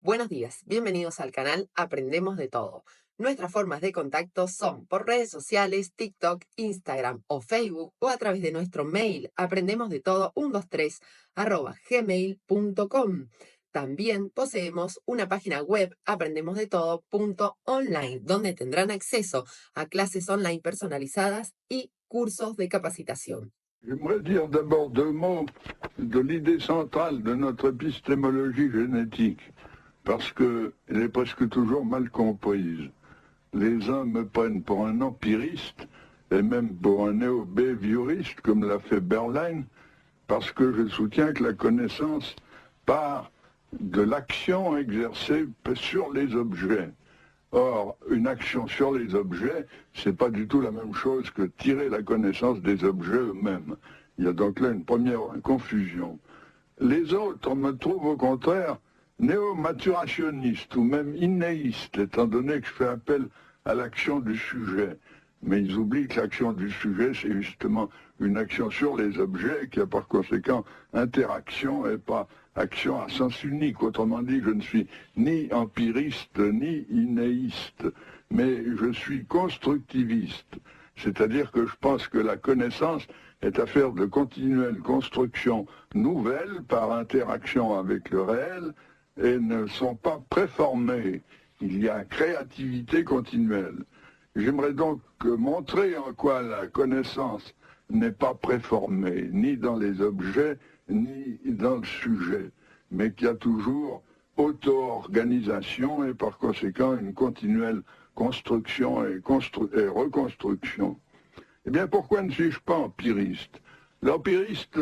Buenos días, bienvenidos al canal Aprendemos de Todo. Nuestras formas de contacto son por redes sociales, TikTok, Instagram o Facebook o a través de nuestro mail aprendemosdetodo123@gmail.com. También poseemos una página web aprendemosdetodo.online donde tendrán acceso a clases online personalizadas y cursos de capacitación. J'aimerais dire d'abord deux mots de l'idée centrale de notre épistémologie génétique, parce qu'elle est presque toujours mal comprise. Les uns me prennent pour un empiriste, et même pour un néo-behavioriste, comme l'a fait Berlin, parce que je soutiens que la connaissance part de l'action exercée sur les objets. Or, une action sur les objets, c'est pas du tout la même chose que tirer la connaissance des objets eux-mêmes. Il y a donc là une première confusion. Les autres me trouvent au contraire néo-maturationnistes ou même innéistes, étant donné que je fais appel à l'action du sujet. Mais ils oublient que l'action du sujet, c'est justement une action sur les objets qui a par conséquent interaction et pas action à sens unique. Autrement dit, je ne suis ni empiriste ni innéiste, mais je suis constructiviste. C'est-à-dire que je pense que la connaissance est affaire de continuelle construction nouvelle par interaction avec le réel et ne sont pas préformées. Il y a créativité continuelle. J'aimerais donc montrer en quoi la connaissance n'est pas préformée, ni dans les objets, ni dans le sujet, mais qu'il y a toujours auto-organisation et par conséquent une continuelle construction et reconstruction. Eh bien, pourquoi ne suis-je pas empiriste? L'empiriste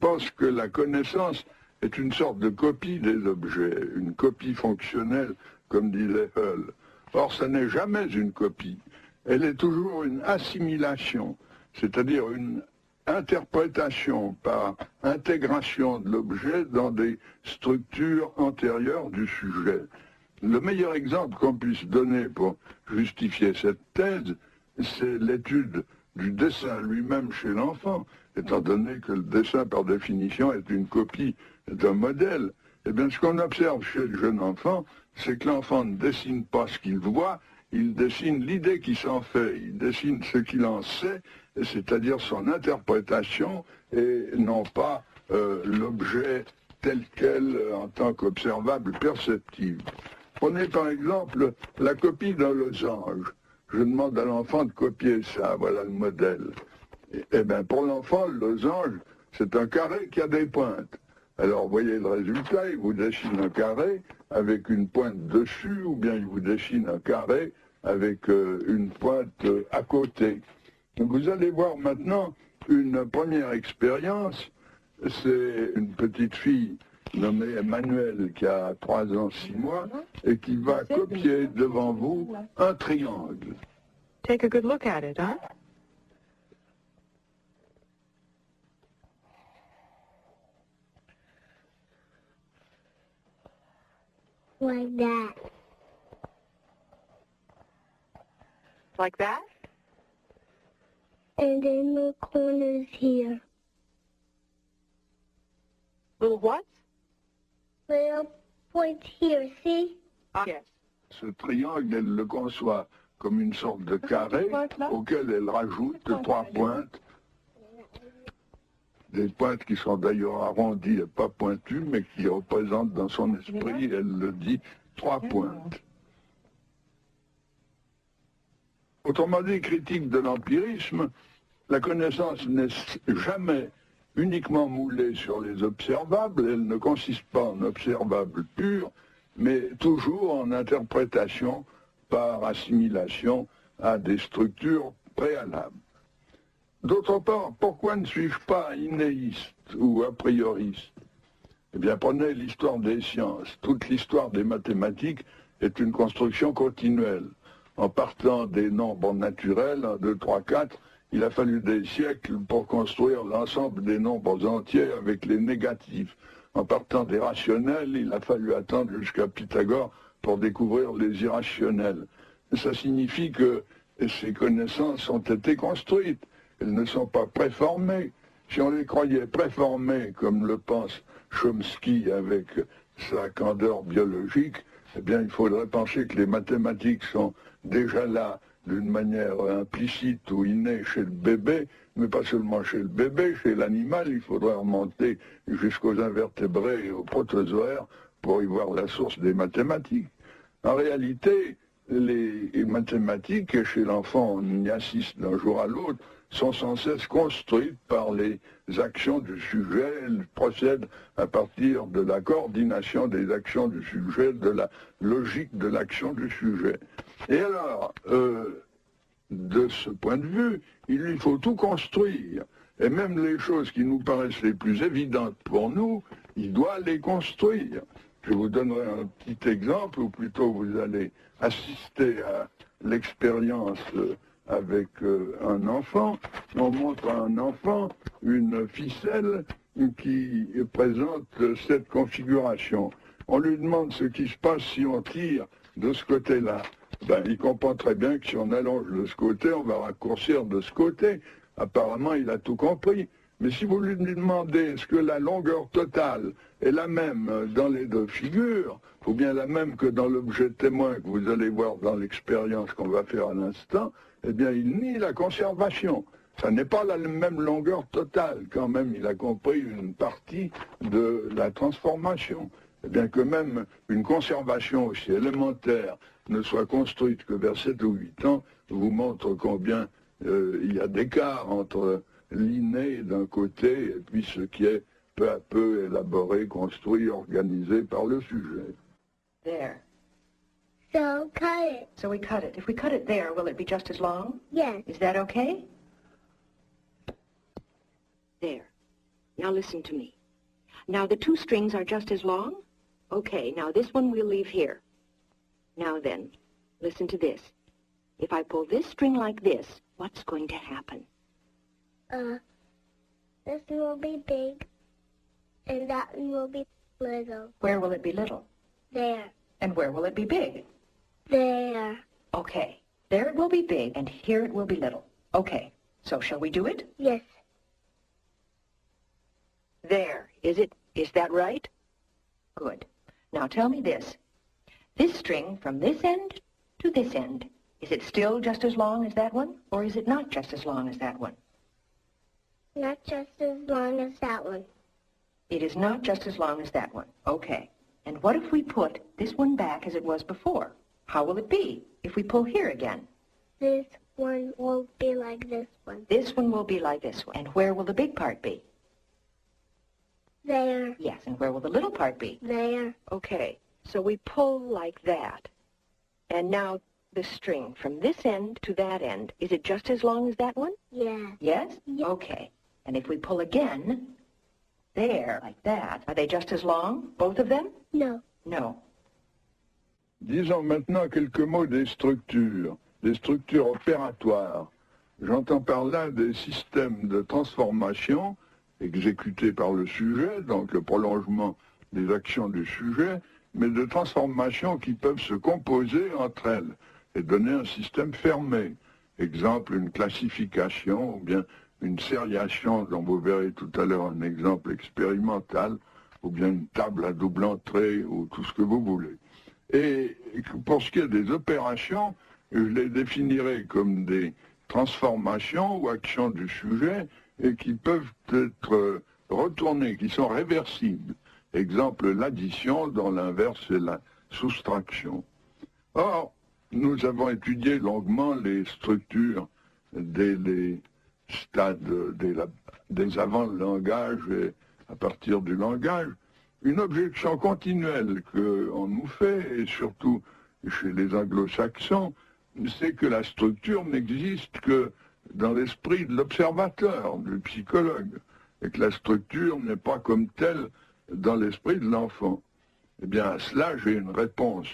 pense que la connaissance est une sorte de copie des objets, une copie fonctionnelle, comme disait Hull. Or, ça n'est jamais une copie. Elle est toujours une assimilation, c'est-à-dire une interprétation par intégration de l'objet dans des structures antérieures du sujet. Le meilleur exemple qu'on puisse donner pour justifier cette thèse, c'est l'étude du dessin lui-même chez l'enfant, étant donné que le dessin, par définition, est une copie d'un modèle. Eh bien, ce qu'on observe chez le jeune enfant, c'est que l'enfant ne dessine pas ce qu'il voit, il dessine l'idée qu'il s'en fait, il dessine ce qu'il en sait, c'est-à-dire son interprétation, et non pas l'objet tel quel en tant qu'observable perceptible. Prenez par exemple la copie d'un losange. Je demande à l'enfant de copier ça, voilà le modèle. Eh bien, pour l'enfant, le losange, c'est un carré qui a des pointes. Alors, vous voyez le résultat, il vous dessine un carré avec une pointe dessus, ou bien il vous dessine un carré avec une pointe à côté. Donc, vous allez voir maintenant une première expérience. C'est une petite fille nommée Emmanuelle qui a 3 ans, 6 mois, et qui va copier devant vous un triangle. Take a good look at it, huh? Like that. Like that? And then the corners here. Little what? Little points here, see? Yes. Ce triangle, elle le conçoit comme une sorte de carré auquel elle rajoute 3 pointes. Des pointes qui sont d'ailleurs arrondies et pas pointues, mais qui représentent dans son esprit, elle le dit, 3 pointes. Autrement dit, critique de l'empirisme, la connaissance n'est jamais uniquement moulée sur les observables, elle ne consiste pas en observables purs, mais toujours en interprétation par assimilation à des structures préalables. D'autre part, pourquoi ne suis-je pas innéiste ou a prioriste? Eh bien, prenez l'histoire des sciences. Toute l'histoire des mathématiques est une construction continuelle. En partant des nombres naturels, 1, 2, 3, 4, il a fallu des siècles pour construire l'ensemble des nombres entiers avec les négatifs. En partant des rationnels, il a fallu attendre jusqu'à Pythagore pour découvrir les irrationnels. Ça signifie que ces connaissances ont été construites. Elles ne sont pas préformées. Si on les croyait préformées, comme le pense Chomsky avec sa candeur biologique, eh bien, il faudrait penser que les mathématiques sont déjà là d'une manière implicite ou innée chez le bébé, mais pas seulement chez le bébé, chez l'animal, il faudrait remonter jusqu'aux invertébrés et aux protozoaires pour y voir la source des mathématiques. En réalité, les mathématiques, chez l'enfant, on y assiste d'un jour à l'autre, sont sans cesse construites par les actions du sujet. Elles procèdent à partir de la coordination des actions du sujet, de la logique de l'action du sujet. Et alors, de ce point de vue, il lui faut tout construire. Et même les choses qui nous paraissent les plus évidentes pour nous, il doit les construire. Je vous donnerai un petit exemple, ou plutôt vous allez assister à l'expérience avec un enfant. On montre à un enfant une ficelle qui présente cette configuration. On lui demande ce qui se passe si on tire de ce côté-là. Ben, il comprend très bien que si on allonge de ce côté, on va raccourcir de ce côté. Apparemment, il a tout compris. Mais si vous lui demandez est-ce que la longueur totale est la même dans les deux figures, ou bien la même que dans l'objet témoin que vous allez voir dans l'expérience qu'on va faire à l'instant, eh bien, il nie la conservation. Ça n'est pas la même longueur totale. Quand même, il a compris une partie de la transformation. Eh bien, que même une conservation aussi élémentaire ne soit construite que vers 7 ou 8 ans, vous montre combien il y a d'écart entre l'inné d'un côté et puis ce qui est peu à peu élaboré, construit, organisé par le sujet. There. So cut it. So we cut it. If we cut it there, will it be just as long? Yes. Is that okay? There. Now listen to me. Now the two strings are just as long? Okay, now this one we'll leave here. Now then, listen to this. If I pull this string like this, what's going to happen? This one will be big, and that one will be little. Where will it be little? There. And where will it be big? There. Okay, there it will be big, and here it will be little. Okay, so shall we do it? Yes. There, is that right? Good. Now tell me this. This string from this end to this end, is it still just as long as that one, or is it not just as long as that one? Not just as long as that one. It is not just as long as that one. Okay. And what if we put this one back as it was before? How will it be if we pull here again? This one will be like this one. This one will be like this one. And where will the big part be? There. Yes, and where will the little part be? There. Okay. So we pull like that. And now the string from this end to that end, is it just as long as that one? Yeah. Yes? Yeah. Okay. And if we pull again, there, like that, are they just as long, both of them? No. No. Disons maintenant quelques mots des structures opératoires. J'entends par là des systèmes de transformation exécutés par le sujet, donc le prolongement des actions du sujet, mais de transformations qui peuvent se composer entre elles et donner un système fermé. Exemple, une classification ou bien une sériation, dont vous verrez tout à l'heure un exemple expérimental, ou bien une table à double entrée, ou tout ce que vous voulez. Et pour ce qui est des opérations, je les définirai comme des transformations ou actions du sujet et qui peuvent être retournées, qui sont réversibles. Exemple, l'addition, dont l'inverse est la soustraction. Or, nous avons étudié longuement les structures des stades des avant-langage et à partir du langage. Une objection continuelle qu'on nous fait, et surtout chez les anglo-saxons, c'est que la structure n'existe que dans l'esprit de l'observateur, du psychologue, et que la structure n'est pas comme telle dans l'esprit de l'enfant. Eh bien, à cela, j'ai une réponse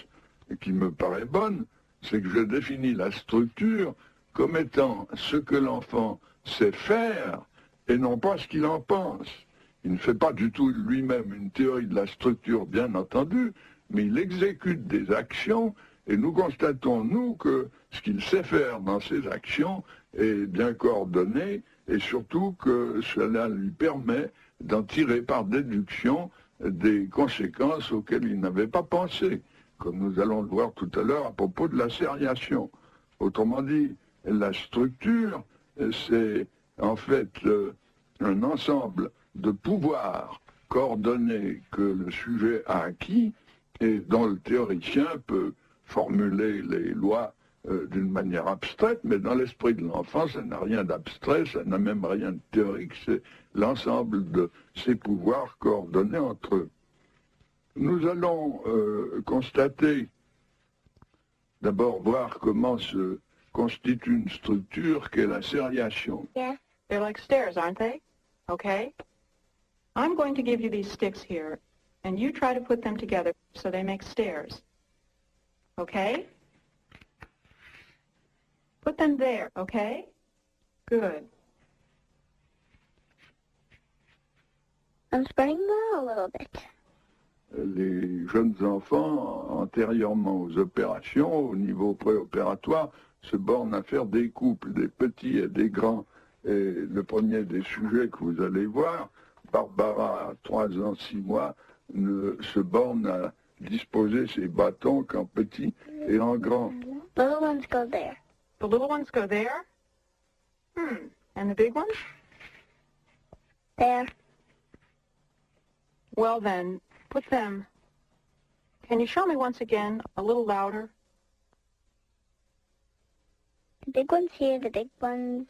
qui me paraît bonne, c'est que je définis la structure comme étant ce que l'enfant sait faire et non pas ce qu'il en pense. Il ne fait pas du tout lui-même une théorie de la structure, bien entendu, mais il exécute des actions et nous constatons, nous, que ce qu'il sait faire dans ces actions est bien coordonné et surtout que cela lui permet d'en tirer par déduction des conséquences auxquelles il n'avait pas pensé, comme nous allons le voir tout à l'heure à propos de la sériation. Autrement dit, la structure, c'est en fait un ensemble de pouvoirs coordonnés que le sujet a acquis et dont le théoricien peut formuler les lois d'une manière abstraite, mais dans l'esprit de l'enfant, ça n'a rien d'abstrait, ça n'a même rien de théorique, c'est l'ensemble de ces pouvoirs coordonnés entre eux. Nous allons constater, d'abord voir comment se constitue une structure qu'est la sériation. Yes. They're like stairs, aren't they? Okay. I'm going to give you these sticks here, and you try to put them together so they make stairs. Okay? Put them there, okay? Good. I'm spreading them out a little bit. Les jeunes enfants, antérieurement aux opérations, au niveau préopératoire, se bornent à faire des couples, des petits et des grands. Et le premier des sujets que vous allez voir, Barbara, à 3 ans, 6 mois, se borne à disposer ses bâtons qu'en petits et en grands. Little ones go there. The little ones go there? And the big ones? There. Well then, put them... Can you show me once again, a little louder? The big one's here, the big one's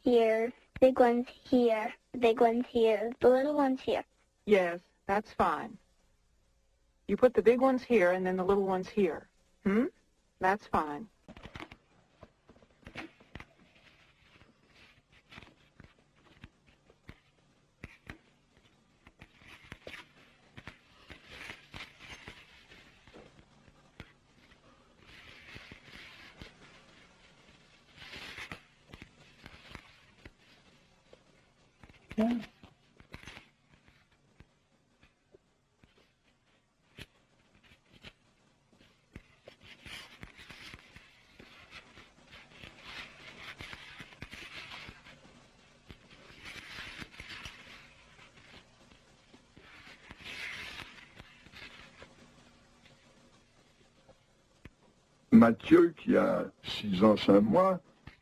here, the big one's here, the big one's here, the little one's here. Yes, that's fine. You put the big ones here and then the little ones here. That's fine. Mathieu, qui a 6 ans, 5 mois,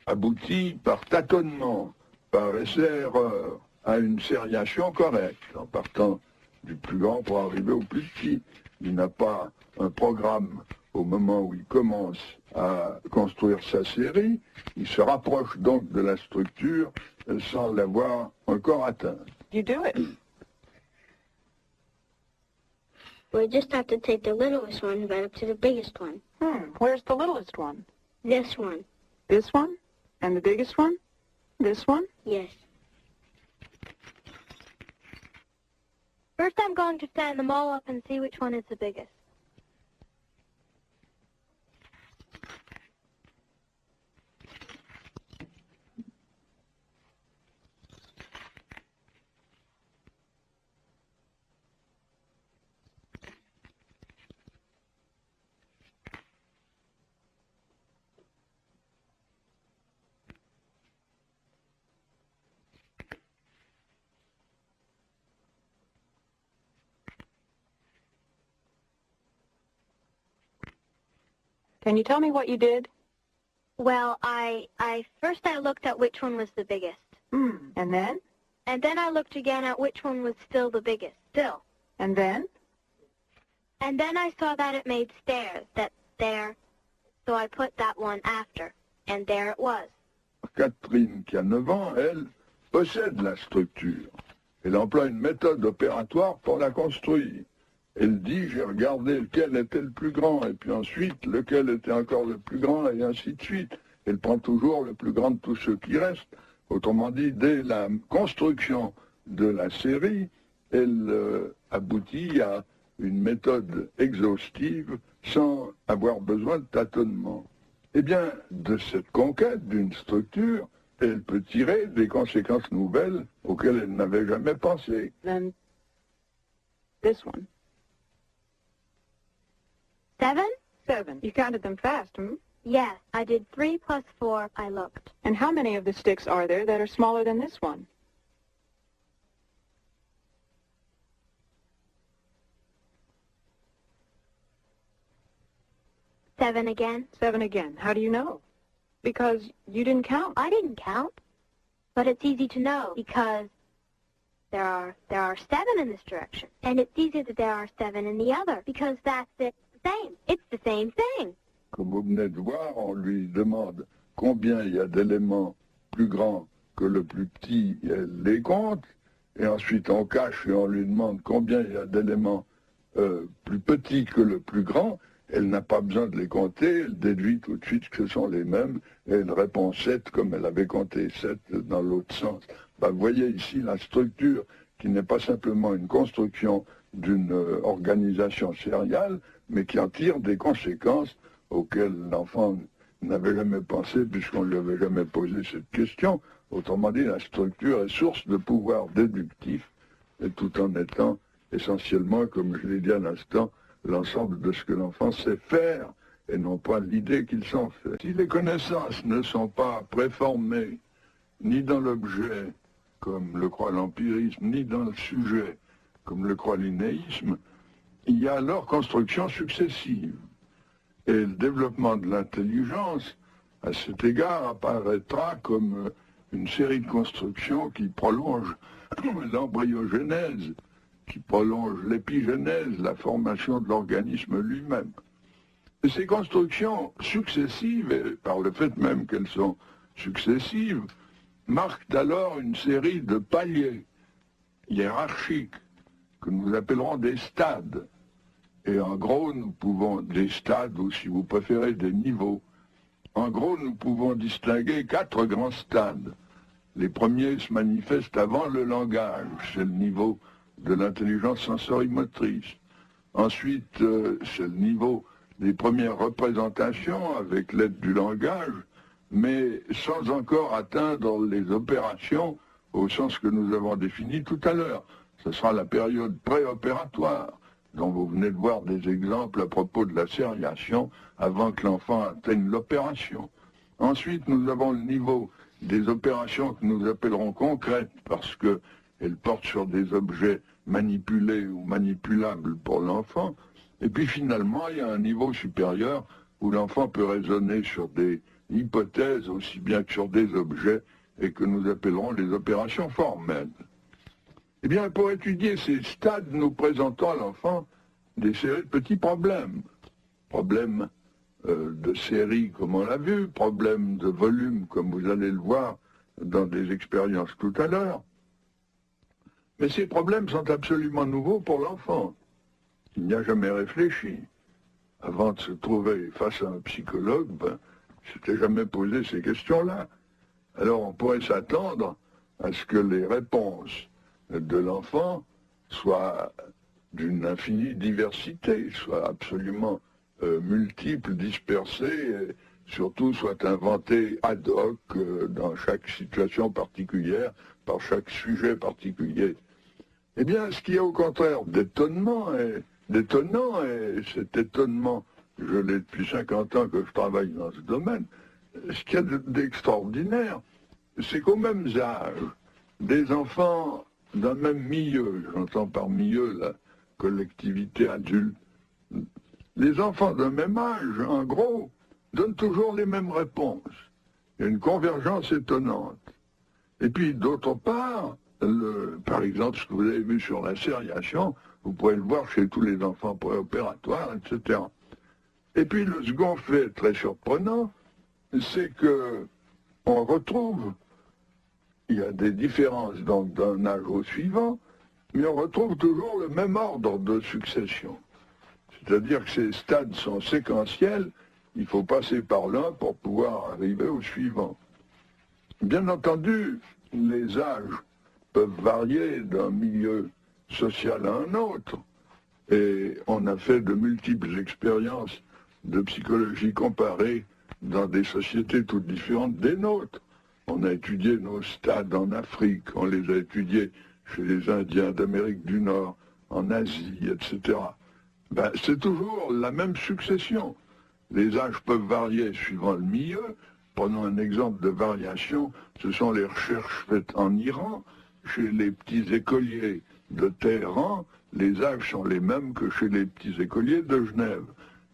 aboutit par tâtonnement, par essai-erreur, à une sériation correcte, en partant du plus grand pour arriver au plus petit. Il n'a pas un programme au moment où il commence à construire sa série. Il se rapproche donc de la structure sans l'avoir encore atteinte. You do it. We just have to take the littlest one right up to the biggest one. Where's the littlest one? This one. This one? And the biggest one? This one? Yes. First I'm going to stand them all up and see which one is the biggest. Can you tell me what you did? Well, I first I looked at which one was the biggest. And then? And then I looked again at which one was still the biggest, still. And then? And then I saw that it made stairs, that there. So I put that one after, and there it was. Catherine, qui a 9 ans, elle, possède la structure. Elle emploie une méthode opératoire pour la construire. Elle dit, j'ai regardé lequel était le plus grand, et puis ensuite, lequel était encore le plus grand, et ainsi de suite. Elle prend toujours le plus grand de tous ceux qui restent. Autrement dit, dès la construction de la série, elle aboutit à une méthode exhaustive sans avoir besoin de tâtonnement. Eh bien, de cette conquête d'une structure, elle peut tirer des conséquences nouvelles auxquelles elle n'avait jamais pensé. Then this one. 7? 7. You counted them fast, Yes, I did 3 plus 4, I looked. And how many of the sticks are there that are smaller than this one? 7 again. 7 again. How do you know? Because you didn't count. I didn't count. But it's easy to know because there are 7 in this direction. And it's easy that there are 7 in the other because that's the same. It's the same thing. Comme vous venez de voir, on lui demande combien il y a d'éléments plus grands que le plus petit, elle les compte, et ensuite on cache et on lui demande combien il y a d'éléments plus petits que le plus grand. Elle n'a pas besoin de les compter, elle déduit tout de suite que ce sont les mêmes, et elle répond 7 comme elle avait compté 7 dans l'autre sens. Vous voyez ici la structure qui n'est pas simplement une construction d'une organisation sérielle, mais qui en tire des conséquences auxquelles l'enfant n'avait jamais pensé puisqu'on ne lui avait jamais posé cette question. Autrement dit, la structure est source de pouvoir déductif, et tout en étant essentiellement, comme je l'ai dit à l'instant, l'ensemble de ce que l'enfant sait faire, et non pas l'idée qu'il s'en fait. Si les connaissances ne sont pas préformées, ni dans l'objet, comme le croit l'empirisme, ni dans le sujet, comme le croit l'innéisme, il y a alors construction successive. Et le développement de l'intelligence, à cet égard, apparaîtra comme une série de constructions qui prolongent l'embryogenèse, qui prolonge l'épigénèse, la formation de l'organisme lui-même. Et ces constructions successives, et par le fait même qu'elles sont successives, marquent alors une série de paliers hiérarchiques que nous appellerons des stades. Et en gros, nous pouvons, des stades, ou si vous préférez, des niveaux. En gros, nous pouvons distinguer 4 grands stades. Les premiers se manifestent avant le langage, c'est le niveau de l'intelligence sensorimotrice. Ensuite, c'est le niveau des premières représentations avec l'aide du langage, mais sans encore atteindre les opérations au sens que nous avons défini tout à l'heure. Ce sera la période préopératoire, dont vous venez de voir des exemples à propos de la sériation avant que l'enfant atteigne l'opération. Ensuite, nous avons le niveau des opérations que nous appellerons concrètes, parce qu'elles portent sur des objets manipulés ou manipulables pour l'enfant. Et puis finalement, il y a un niveau supérieur où l'enfant peut raisonner sur des hypothèses aussi bien que sur des objets, et que nous appellerons les opérations formelles. Eh bien, pour étudier ces stades, nous présentons à l'enfant des séries de petits problèmes. Problèmes de série, comme on l'a vu, problèmes de volume, comme vous allez le voir dans des expériences tout à l'heure. Mais ces problèmes sont absolument nouveaux pour l'enfant. Il n'y a jamais réfléchi. Avant de se trouver face à un psychologue, il ne s'était jamais posé ces questions-là. Alors on pourrait s'attendre à ce que les réponses de l'enfant soient d'une infinie diversité, soient absolument multiples, dispersées, et surtout soient inventées ad hoc dans chaque situation particulière, par chaque sujet particulier. Eh bien, ce qui est au contraire d'étonnant, et cet étonnement, je l'ai depuis 50 ans que je travaille dans ce domaine, ce qu'il y a d'extraordinaire, c'est qu'aux mêmes âges, des enfants d'un même milieu, j'entends par milieu la collectivité adulte, les enfants d'un même âge, en gros, donnent toujours les mêmes réponses. Il y a une convergence étonnante. Et puis, d'autre part, par exemple, ce que vous avez vu sur la sériation, vous pourrez le voir chez tous les enfants préopératoires, etc. Et puis, le second fait très surprenant, c'est que on retrouve, il y a des différences donc d'un âge au suivant, mais on retrouve toujours le même ordre de succession. C'est-à-dire que ces stades sont séquentiels, il faut passer par l'un pour pouvoir arriver au suivant. Bien entendu, les âges peuvent varier d'un milieu social à un autre, et on a fait de multiples expériences de psychologie comparée dans des sociétés toutes différentes des nôtres. On a étudié nos stades en Afrique, on les a étudiés chez les Indiens d'Amérique du Nord, en Asie, etc. C'est toujours la même succession. Les âges peuvent varier suivant le milieu. Prenons un exemple de variation, ce sont les recherches faites en Iran. Chez les petits écoliers de Téhéran, les âges sont les mêmes que chez les petits écoliers de Genève.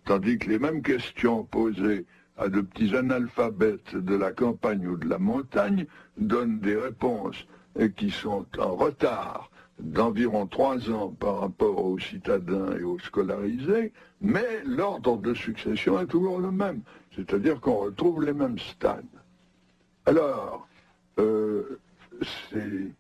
Tandis que les mêmes questions posées à de petits analphabètes de la campagne ou de la montagne donnent des réponses qui sont en retard d'environ 3 ans par rapport aux citadins et aux scolarisés, mais l'ordre de succession est toujours le même, c'est-à-dire qu'on retrouve les mêmes stades. Alors, ces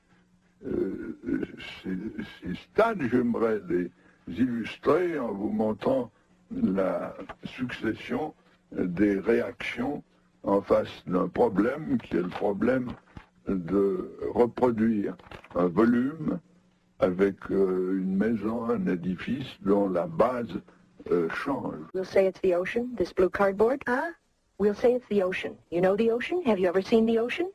stades, j'aimerais les illustrer en vous montrant la succession des réactions en face d'un problème qui est le problème de reproduire un volume avec une maison, un édifice dont la base change. We'll say it's the ocean, this blue cardboard. Huh? We'll say it's the ocean. You know the ocean? Have you ever seen the ocean?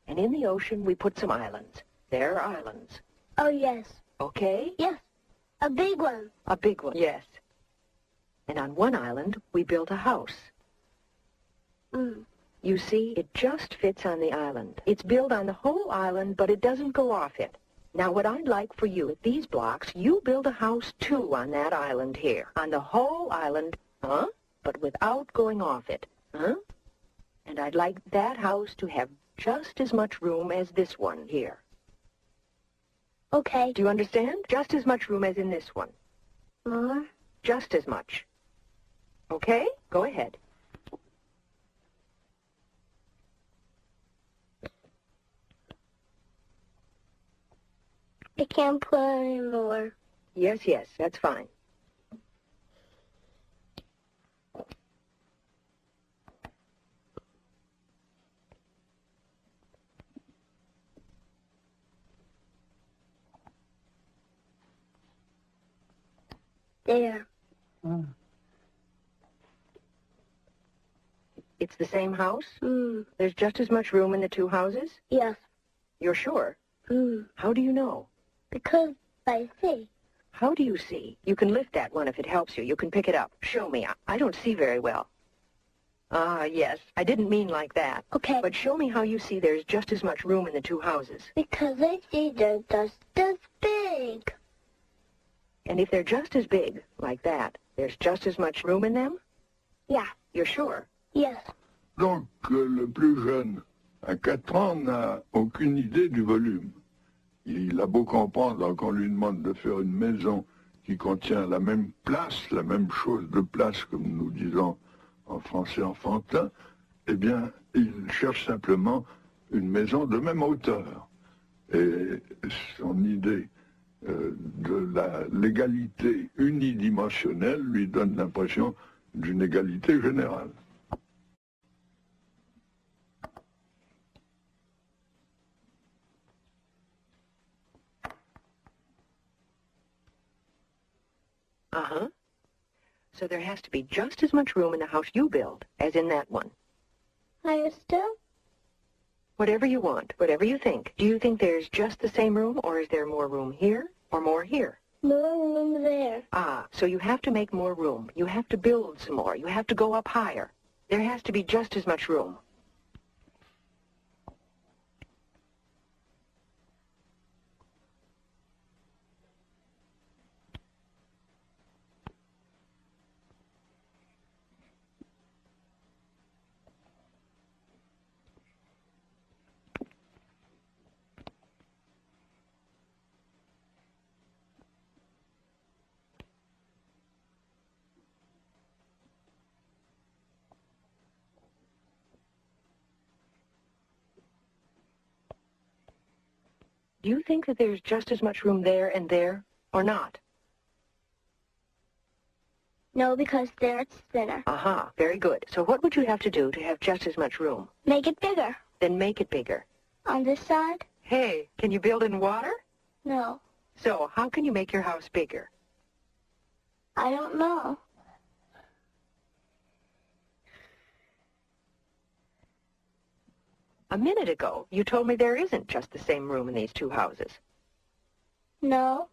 And in the ocean, we put some islands. They're islands. Oh, yes. Okay? Yes. A big one. A big one. Yes. And on one island, we built a house. Mm. You see, it just fits on the island. It's built on the whole island, but it doesn't go off it. Now, what I'd like for you, with these blocks, you build a house, too, on that island here. On the whole island, huh? But without going off it, huh? And I'd like that house to have just as much room as this one here. Okay. Do you understand? Just as much room as in this one. More? Just as much. Okay? Go ahead. I can't put any more. Yes, yes, that's fine. There. It's the same house? Mm. There's just as much room in the two houses? Yes. You're sure? Mm. How do you know? Because I see. How do you see? You can lift that one if it helps you. You can pick it up. Show me. I don't see very well. Ah, yes. I didn't mean like that. Okay. But show me how you see there's just as much room in the two houses. Because I see they're just this big. And if they're just as big, like that, there's just as much room in them? Yeah. You're sure? Yes. Donc, le plus jeune, à 4 ans, n'a aucune idée du volume. Il a beau comprendre qu'on lui demande de faire une maison qui contient la même place, la même chose de place, comme nous disons en français enfantin, eh bien, il cherche simplement une maison de même hauteur. Et son idée de l'égalité unidimensionnelle lui donne l'impression d'une égalité générale. Uh-huh. So there has to be just as much room in the house you build as in that one. Higher still? Whatever you want, whatever you think. Do you think there's just the same room, or is there more room here or more here? More room there. Ah, so you have to make more room. You have to build some more. You have to go up higher. There has to be just as much room. Do you think that there's just as much room there and there, or not? No, because there it's thinner. Aha, very good. So what would you have to do to have just as much room? Make it bigger. Then make it bigger. On this side? Hey, can you build in water? No. So how can you make your house bigger? I don't know. A minute ago, you told me there isn't just the same room in these two houses. No.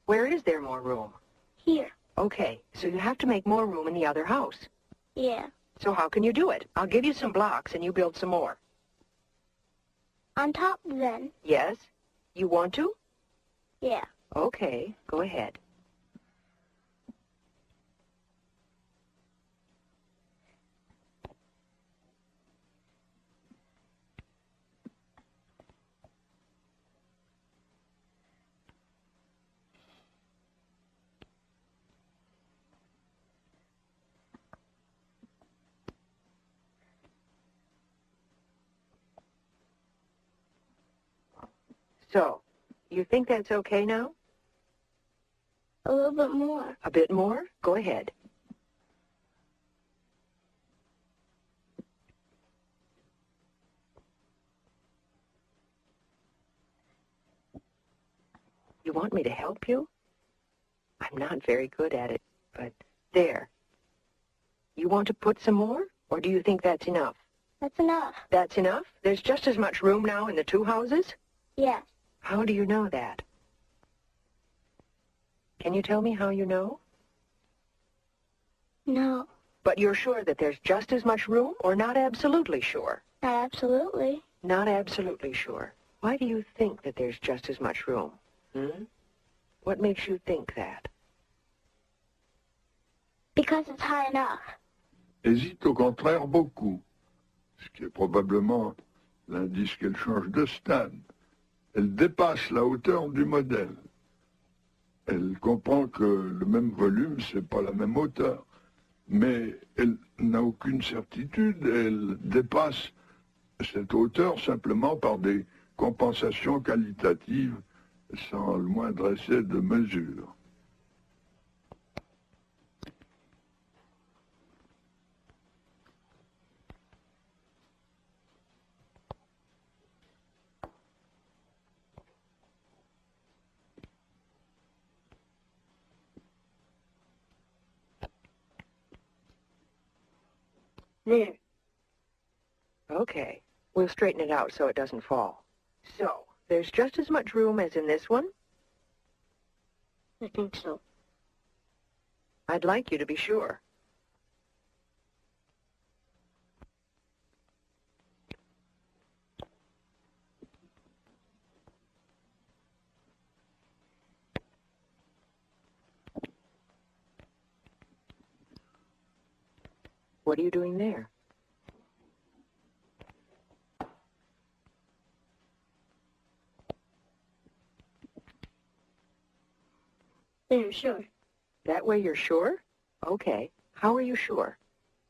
Where is there more room? Here. Okay, so you have to make more room in the other house. Yeah. So how can you do it? I'll give you some blocks and you build some more. On top then? Yes? You want to? Yeah. Okay, go ahead. So, you think that's okay now? A little bit more. A bit more? Go ahead. You want me to help you? I'm not very good at it, but there. You want to put some more, or do you think that's enough? That's enough. That's enough? There's just as much room now in the two houses? Yes. How do you know that? Can you tell me how you know? No. But you're sure that there's just as much room, or not absolutely sure? Not absolutely. Not absolutely sure. Why do you think that there's just as much room? What makes you think that? Because it's high enough. Hésite au contraire beaucoup, ce qui est probablement l'indice qu'elle change de stade. Elle dépasse la hauteur du modèle. Elle comprend que le même volume, c'est pas la même hauteur, mais elle n'a aucune certitude. Elle dépasse cette hauteur simplement par des compensations qualitatives sans le moindre essai de mesure. There. Okay. We'll straighten it out so it doesn't fall. So, there's just as much room as in this one? I think so. I'd like you to be sure. What are you doing there? There, sure. That way you're sure? Okay. How are you sure?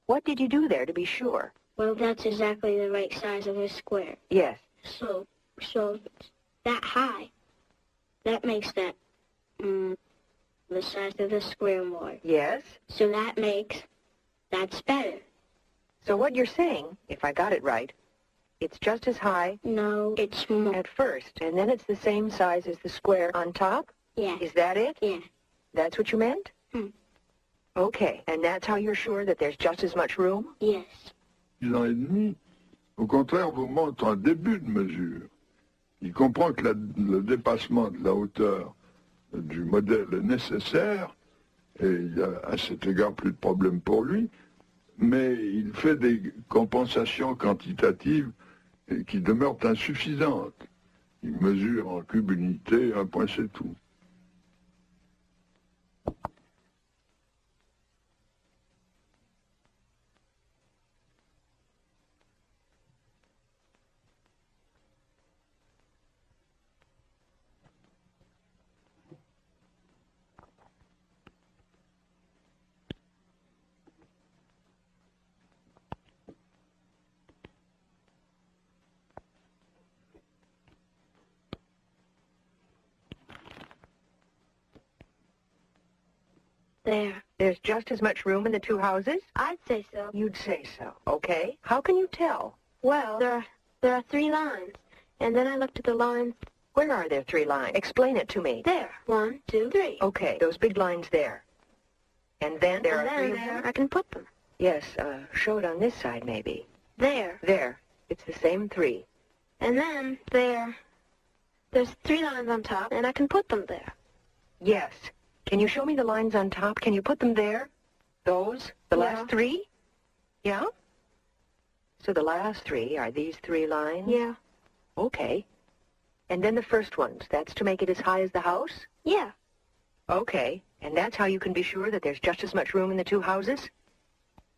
What did you do there to be sure? Well, that's exactly the right size of a square. Yes. So if it's that high, that makes that, the size of the square more. Yes? So that's better. So what you're saying, if I got it right, it's just as high No, it's more. at first, and then it's the same size as the square on top? Yeah. Is that it? Yeah. That's what you meant? Okay, and that's how you're sure that there's just as much room? Yes. 6 ans et demi, au contraire, vous montre un début de mesure. Il comprend que le dépassement de la hauteur du modèle est nécessaire, et il n'y a à cet égard plus de problème pour lui, mais il fait des compensations quantitatives qui demeurent insuffisantes. Il mesure en cube unité, un point c'est tout. There. There's just as much room in the two houses? I'd say so. You'd say so. Okay. How can you tell? Well, there are 3 lines. And then I looked at the lines. Where are there 3 lines? Explain it to me. There. 1, 2, 3. Okay, those big lines there. And then there And are then 3 there, more? I can put them. Yes, show it on this side maybe. There. There. It's the same 3. And then there's 3 lines on top, and I can put them there. Yes. Can you show me the lines on top? Can you put them there? Those? The Yeah. last 3? Yeah? So the last 3 are these 3 lines? Yeah. Okay. And then the first ones, that's to make it as high as the house? Yeah. Okay. And that's how you can be sure that there's just as much room in the two houses?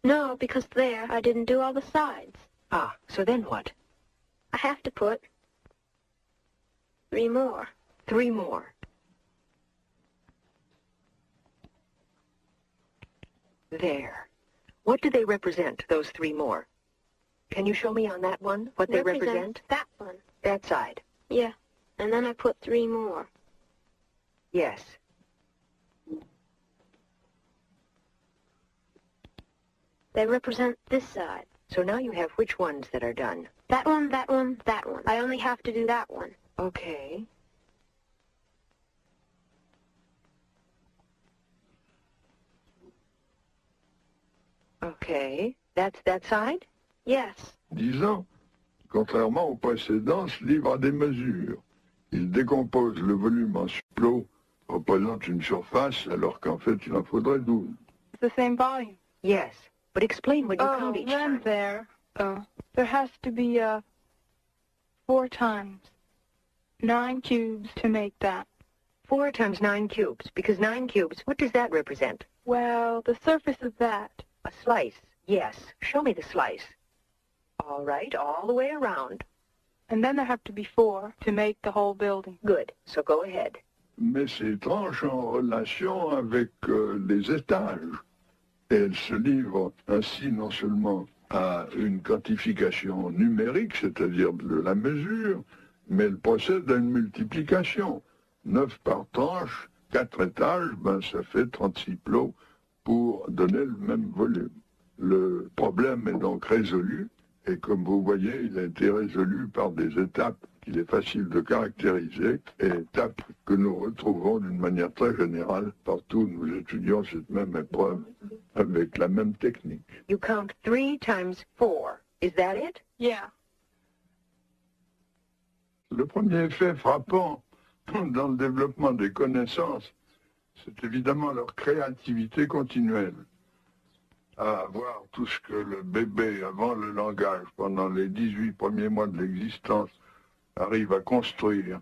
No, because there I didn't do all the sides. Ah, so then what? I have to put 3 more. 3 more. There. What do they represent, those 3 more? Can you show me on that one what they represent? That one. That side. Yeah. and then I put 3 more. Yes. They represent this side. So now you have which ones that are done? That one, that one, that one. I only have to do that one. Okay. Okay. That's that side? Yes. 10 ans, contrairement au précédent, ce livre a des mesures. Il décompose le volume en supplots représente une surface alors qu'en fait il en faudrait 12. It's the same volume. Yes. But explain what you count each then time. there has to be 4 times 9 cubes to make that. 4 times 9 cubes. Because 9 cubes, what does that represent? Well, the surface of that. A slice. Yes. Show me the slice. All right, all the way around. And then there have to be 4 to make the whole building. Good. So go ahead. Mais c'est étrange en relation avec les étages. Et ce livre, ainsi, non seulement a une quantification numérique, c'est-à-dire de la mesure, mais elle procède à une multiplication. 9 par tranche, 4 étages, ben ça fait 36 plots pour donner le même volume. Le problème est donc résolu, et comme vous voyez, il a été résolu par des étapes qu'il est facile de caractériser, et étapes que nous retrouvons d'une manière très générale partout où nous étudions cette même épreuve avec la même technique. You count 3 times 4. Is that it? Yeah. Le premier effet frappant dans le développement des connaissances, c'est évidemment leur créativité continuelle. À voir tout ce que le bébé, avant le langage, pendant les 18 premiers mois de l'existence, arrive à construire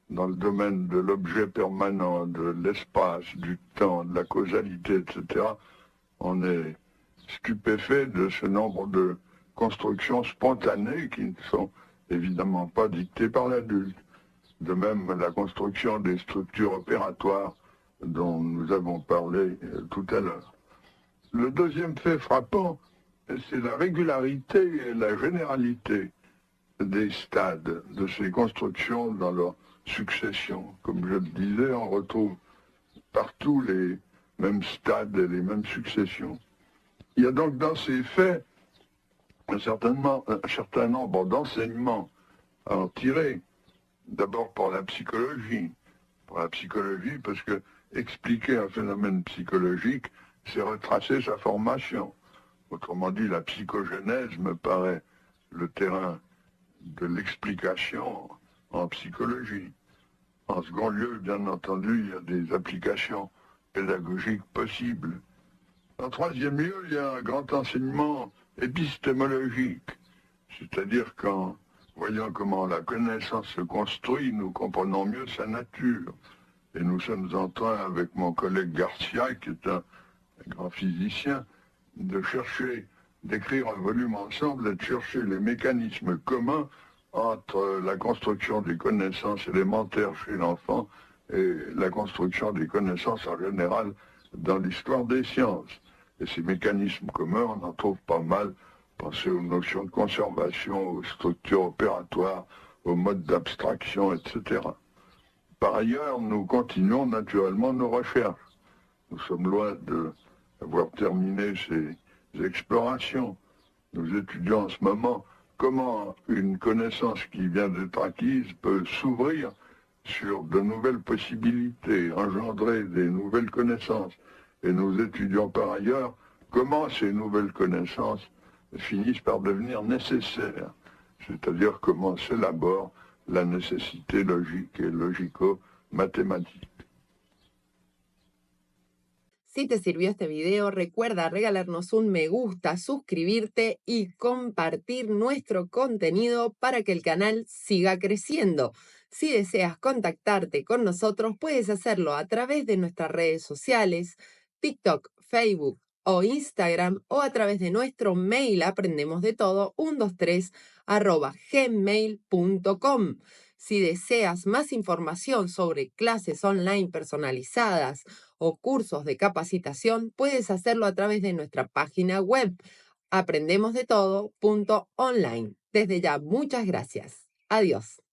dans le domaine de l'objet permanent, de l'espace, du temps, de la causalité, etc., on est stupéfait de ce nombre de constructions spontanées qui ne sont évidemment pas dictées par l'adulte. De même, la construction des structures opératoires dont nous avons parlé tout à l'heure. Le deuxième fait frappant, c'est la régularité et la généralité des stades de ces constructions dans leur succession. Comme je le disais, on retrouve partout les mêmes stades et les mêmes successions. Il y a donc dans ces faits un certain nombre d'enseignements à en tirer. D'abord pour la psychologie. Pour la psychologie, parce que expliquer un phénomène psychologique, c'est retracer sa formation. Autrement dit, la psychogénèse me paraît le terrain de l'explication en psychologie. En second lieu, bien entendu, il y a des applications pédagogiques possibles. En troisième lieu, il y a un grand enseignement épistémologique, c'est-à-dire qu'en voyant comment la connaissance se construit, nous comprenons mieux sa nature. Et nous sommes en train, avec mon collègue Garcia, qui est un grand physicien, de chercher, d'écrire un volume ensemble et de chercher les mécanismes communs entre la construction des connaissances élémentaires chez l'enfant et la construction des connaissances en général dans l'histoire des sciences. Et ces mécanismes communs, on en trouve pas mal. Pensez aux notions de conservation, aux structures opératoires, aux modes d'abstraction, etc. Par ailleurs, nous continuons naturellement nos recherches. Nous sommes loin d'avoir terminé ces explorations. Nous étudions en ce moment comment une connaissance qui vient d'être acquise peut s'ouvrir sur de nouvelles possibilités, engendrer des nouvelles connaissances. Et nous étudions par ailleurs comment ces nouvelles connaissances finissent par devenir nécessaires, c'est-à-dire comment s'élabore la nécessité logique et logico-mathématique. Si te sirvió este video, recuerda regalarnos un me gusta, suscribirte y compartir nuestro contenido para que el canal siga creciendo. Si deseas contactarte con nosotros, puedes hacerlo a través de nuestras redes sociales, TikTok, Facebook o Instagram, o a través de nuestro mail aprendemosdetodo123@gmail.com. Si deseas más información sobre clases online personalizadas o cursos de capacitación, puedes hacerlo a través de nuestra página web aprendemosdetodo.online. Desde ya, muchas gracias. Adiós.